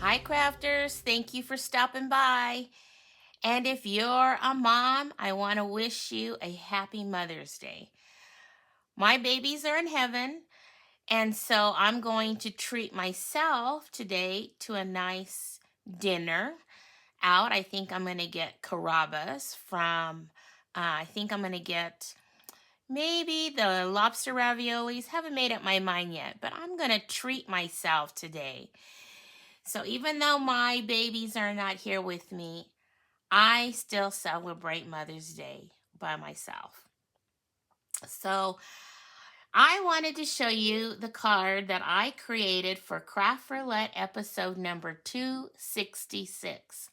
Hi, crafters. Thank you for stopping by. And if you're a mom, I want to wish you a happy Mother's Day. My babies are in heaven, and so I'm going to treat myself today to a nice dinner out. I think I'm going to get carrabas from, I think I'm going to get maybe the lobster raviolis. Haven't made up my mind yet, but I'm going to treat myself today. So even though my babies are not here with me, I still celebrate Mother's Day by myself. So I wanted to show you the card that I created for Craft Roulette episode number 266.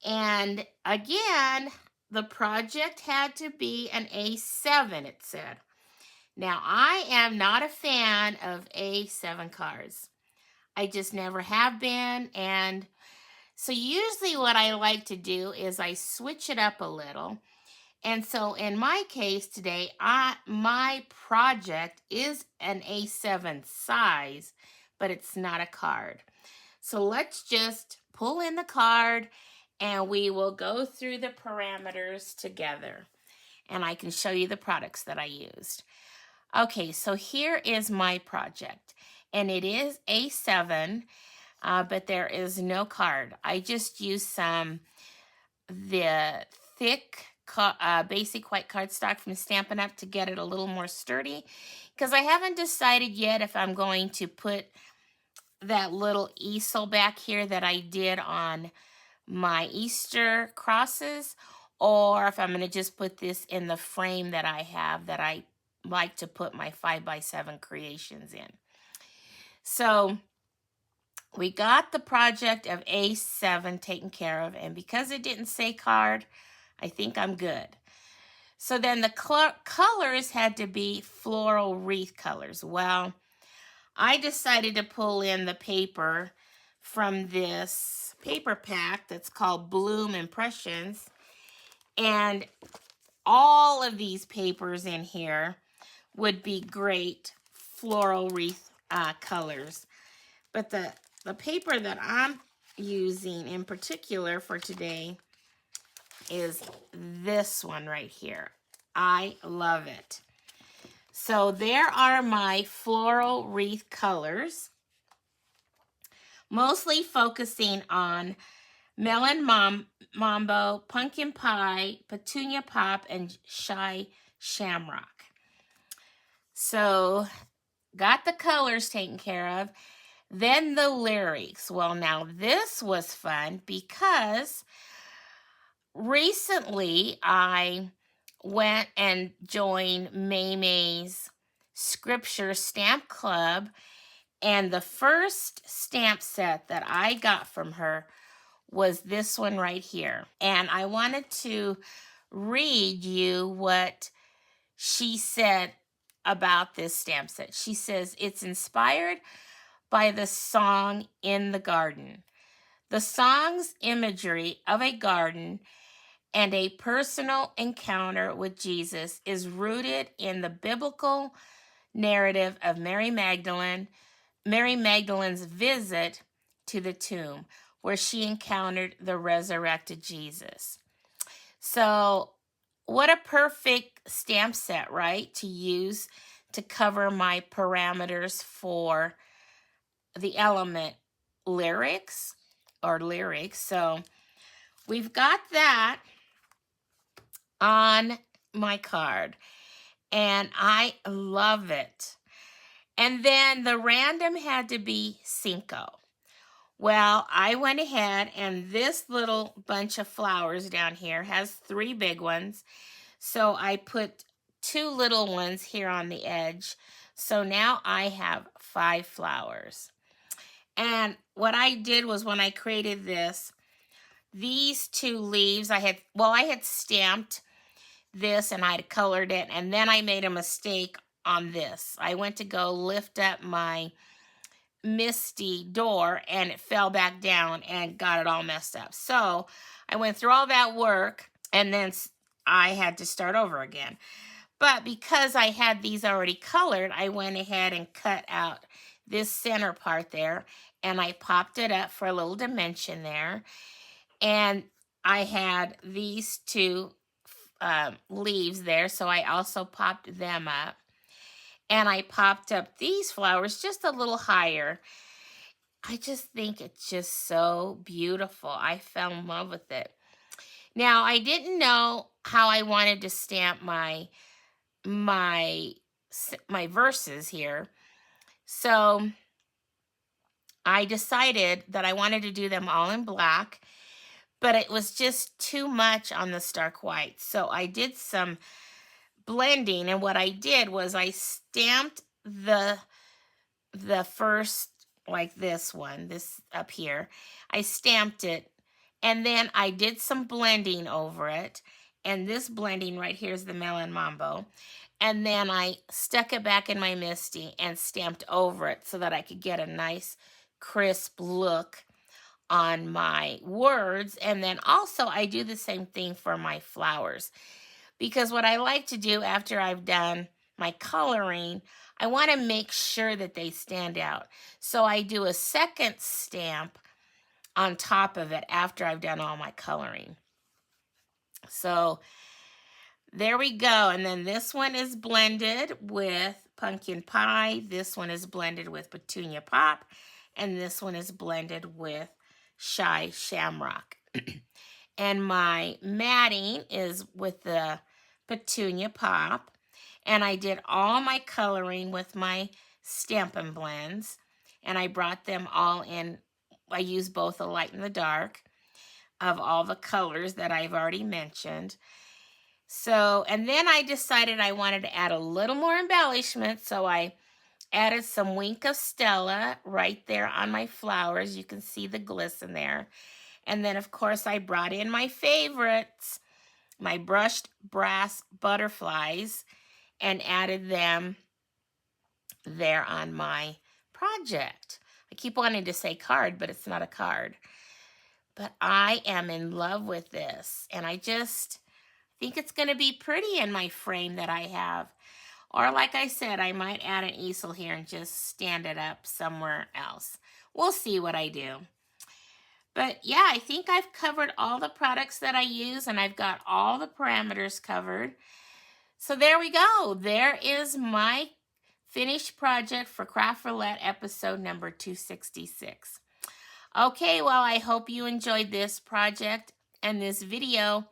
And again, the project had to be an A7, it said. Now, I am not a fan of A7 cards. I just never have been, and so usually what I like to do is I switch it up a little. And so in my case today, my project is an A7 size, but it's not a card. So let's just pull in the card and we will go through the parameters together. And I can show you the products that I used. Okay, so here is my project. And it is A7. But there is no card. I just used the thick basic white cardstock from Stampin' Up! To get it a little more sturdy, because I haven't decided yet if I'm going to put that little easel back here that I did on my Easter crosses, or if I'm going to just put this in the frame that I have that I like to put my 5x7 creations in. So we got the project of A7 taken care of, and because it didn't say card, I think I'm good. So then the colors had to be floral wreath colors. Well, I decided to pull in the paper from this paper pack that's called Bloom Impressions, and all of these papers in here would be great floral wreath colors. But the paper that I'm using in particular for today is this one right here. I love it. So there are my floral wreath colors, mostly focusing on Melon Mambo, Pumpkin Pie, Petunia Pop, and Shy Shamrock. So got the colors taken care of. Then the lyrics. Well, now this was fun because recently I went and joined Maymay's Scripture Stamp Club, and the first stamp set that I got from her was this one right here. And I wanted to read you what she said about this stamp set. She says, it's inspired by the song In the Garden. The song's imagery of a garden and a personal encounter with Jesus is rooted in the biblical narrative of Mary Magdalene's visit to the tomb, where she encountered the resurrected Jesus. So, what a perfect stamp set, right, to use to cover my parameters for the element lyrics. So we've got that on my card, and I love it. And then the random had to be Cinco. Well, I went ahead, and this little bunch of flowers down here has 3 big ones. So I put 2 little ones here on the edge. So now I have 5 flowers. And what I did was, when I created this, these 2 leaves, I had stamped this and I had colored it, and then I made a mistake on this. I went to go lift up my Misty door and it fell back down and got it all messed up. So I went through all that work and then I had to start over again. But because I had these already colored, I went ahead and cut out this center part there, and I popped it up for a little dimension there. And I had these two leaves there, so I also popped them up. And I popped up these flowers just a little higher. I just think it's just so beautiful. I fell in love with it. Now, I didn't know how I wanted to stamp my my verses here. So I decided that I wanted to do them all in black, but it was just too much on the stark white. So I did some blending, and what I did was I stamped the first, like this one, this up here. I stamped it, and then I did some blending over it. And this blending right here is the Melon Mambo. And then I stuck it back in my Misty and stamped over it so that I could get a nice crisp look on my words. And then also I do the same thing for my flowers, because what I like to do after I've done my coloring, I want to make sure that they stand out. So I do a second stamp on top of it after I've done all my coloring. So there we go. And then this one is blended with Pumpkin Pie. This one is blended with Petunia Pop. And this one is blended with Shy Shamrock. And my matting is with the Petunia Pop. And I did all my coloring with my Stampin' Blends. And I brought them all in. I used both the light and the dark of all the colors that I've already mentioned. So, and then I decided I wanted to add a little more embellishment. So I added some Wink of Stella right there on my flowers. You can see the glisten there. And then, of course, I brought in my favorites, my brushed brass butterflies, and added them there on my project. I keep wanting to say card, but it's not a card. But I am in love with this, and I just think it's going to be pretty in my frame that I have. Or like I said, I might add an easel here and just stand it up somewhere else. We'll see what I do. But yeah, I think I've covered all the products that I use, and I've got all the parameters covered. So there we go. There is my finished project for Craft Roulette episode number 266. Okay, well, I hope you enjoyed this project and this video.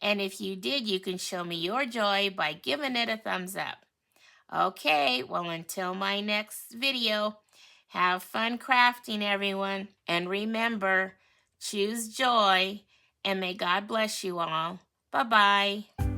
And if you did, you can show me your joy by giving it a thumbs up. Okay, well, until my next video, have fun crafting, everyone. And remember, choose joy, and may God bless you all. Bye-bye.